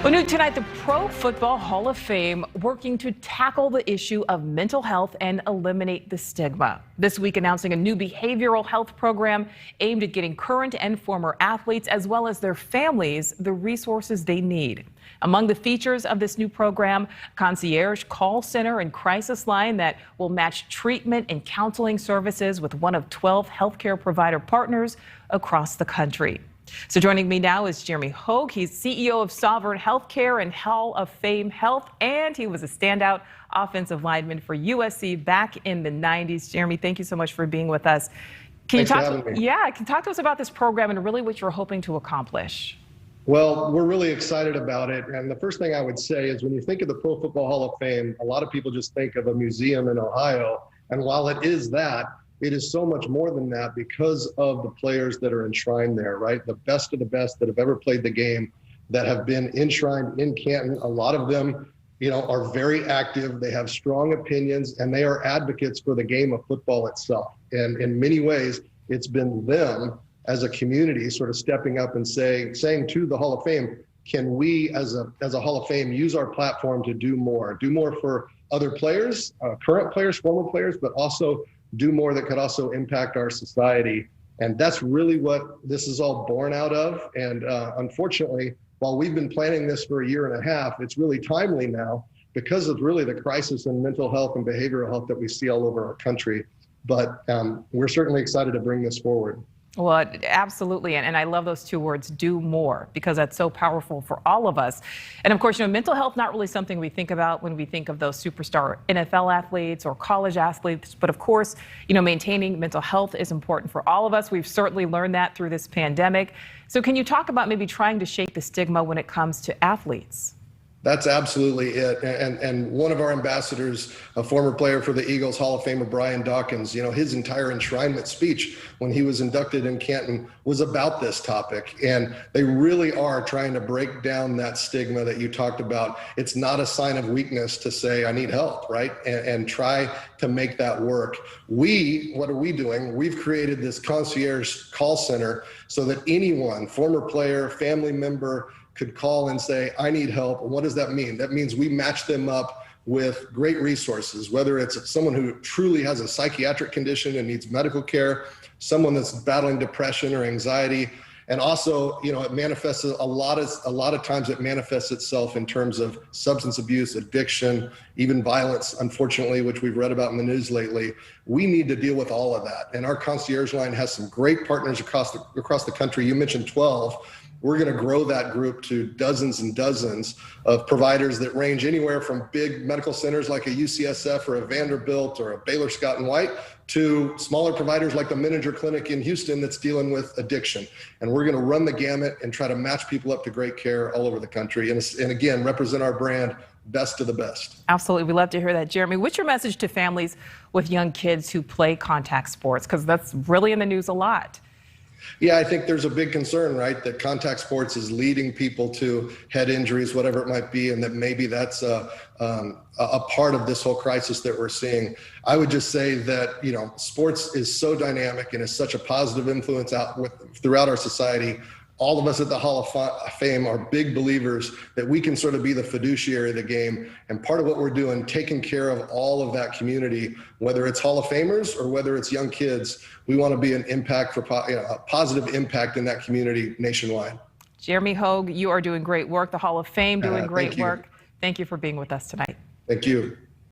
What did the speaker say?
Well, new tonight, the Pro Football Hall of Fame working to tackle the issue of mental health and eliminate the stigma. This week announcing a new behavioral health program aimed at getting current and former athletes, as well as their families, the resources they need. Among the features of this new program, concierge call center and crisis line that will match treatment and counseling services with one of 12 healthcare provider partners across the country. So joining me now is Jeremy Hogue. He's CEO of Sovereign Healthcare and Hall of Fame Health, and he was a standout offensive lineman for USC back in the 90s. Jeremy, thank you so much for being with us. Can you talk to us about this program and really what you're hoping to accomplish? Well, we're really excited about it. And the first thing I would say is when you think of the Pro Football Hall of Fame, a lot of people just think of a museum in Ohio. And while it is that, it is so much more than that because of the players that are enshrined there, right? The best of the best that have ever played the game that have been enshrined in Canton. A lot of them, are very active. They have strong opinions and they are advocates for the game of football itself. And in many ways, it's been them as a community sort of stepping up and saying to the Hall of Fame, can we as a Hall of Fame use our platform to do more for other players, current players, former players, but also do more that could also impact our society. And that's really what this is all born out of. And unfortunately, while we've been planning this for a year and a half, it's really timely now because of really the crisis in mental health and behavioral health that we see all over our country. But we're certainly excited to bring this forward. Well, absolutely. And I love those two words, do more, because that's so powerful for all of us. And of course, mental health, not really something we think about when we think of those superstar NFL athletes or college athletes. But of course, maintaining mental health is important for all of us. We've certainly learned that through this pandemic. So can you talk about maybe trying to shake the stigma when it comes to athletes? That's absolutely it. And one of our ambassadors, a former player for the Eagles, Hall of Famer Brian Dawkins, his entire enshrinement speech when he was inducted in Canton was about this topic. And they really are trying to break down that stigma that you talked about. It's not a sign of weakness to say, I need help, right? And try to make that work. What are we doing? We've created this concierge call center so that anyone, former player, family member, could call and say, I need help. What does that mean? That means we match them up with great resources, whether it's someone who truly has a psychiatric condition and needs medical care, someone that's battling depression or anxiety. And also, it manifests a lot of times it manifests itself in terms of substance abuse, addiction, even violence, unfortunately, which we've read about in the news lately. We need to deal with all of that. And our concierge line has some great partners across the country. You mentioned 12. We're going to grow that group to dozens and dozens of providers that range anywhere from big medical centers like a UCSF or a Vanderbilt or a Baylor Scott and White to smaller providers like the Manager Clinic in Houston that's dealing with addiction. And we're going to run the gamut and try to match people up to great care all over the country. And again, represent our brand, best of the best. Absolutely. We love to hear that. Jeremy, what's your message to families with young kids who play contact sports? Because that's really in the news a lot. Yeah, I think there's a big concern, right, that contact sports is leading people to head injuries, whatever it might be, and that maybe that's a part of this whole crisis that we're seeing. I would just say that, sports is so dynamic and is such a positive influence throughout our society. All of us at the Hall of Fame are big believers that we can sort of be the fiduciary of the game. And part of what we're doing, taking care of all of that community, whether it's Hall of Famers or whether it's young kids, we want to be an impact for a positive impact in that community nationwide. Jeremy Hogue, you are doing great work. The Hall of Fame doing great work. Thank you for being with us tonight. Thank you.